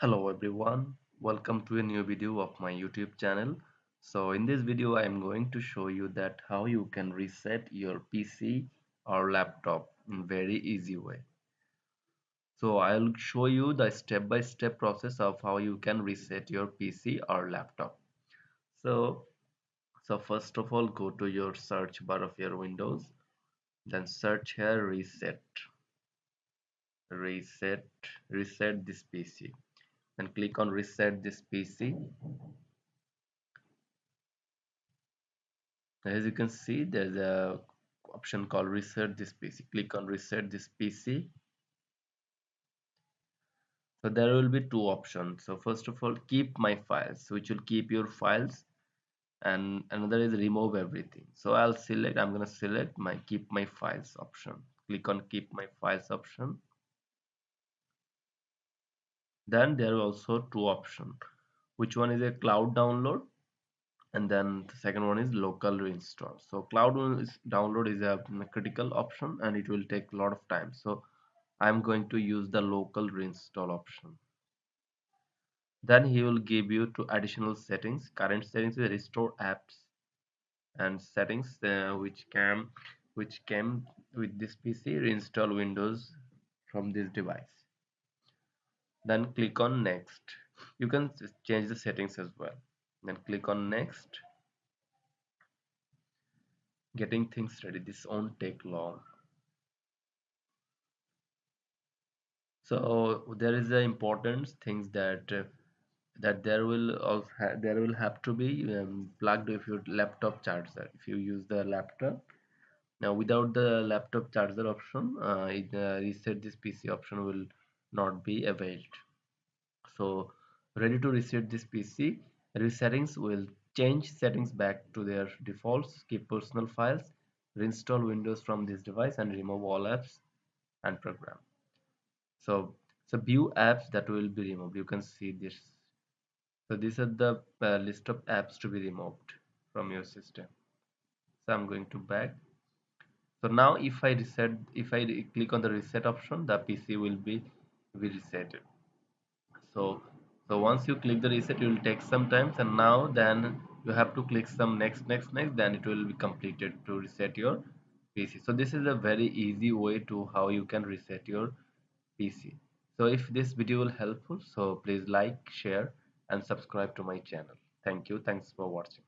Hello everyone, welcome to a new video of my YouTube channel. So in this video I am going to show you that how you can reset your PC or laptop in very easy way. So I'll show you the step-by-step process of how you can reset your PC or laptop. So first of all, go to your search bar of your Windows, then search here reset reset this PC. Then click on reset this PC. As you can see, there's a option called reset this PC. Click on reset this PC. So there will be two options. So first of all, keep my files, which will keep your files, and another is remove everything. So I'm gonna select my keep my files option. Click on keep my files option. Then there are also two options. Which one is a cloud download, and then the second one is local reinstall. So download is a critical option and it will take a lot of time. So I'm going to use the local reinstall option. Then he will give you two additional settings. Current settings will restore apps and settings which came with this PC. Reinstall Windows from this device. Then click on next. You can change the settings as well. Then click on next. Getting things ready. This won't take long. So there is the important things that there will have to be plugged with your laptop charger if you use the laptop. Now without the laptop charger option, reset this PC option will not be availed. So ready to reset this PC, resettings will change settings back to their defaults, keep personal files, reinstall Windows from this device and remove all apps and program. So view apps that will be removed. You can see this. So these are the list of apps to be removed from your system. So I'm going to back. So now if I click on the reset option, the PC will be resetted. So once you click the reset, it will take some time, and now then you have to click some next, then it will be completed to reset your PC. So this is a very easy way to how you can reset your PC. So if this video will helpful, so please like, share and subscribe to my channel. Thank you. Thanks for watching.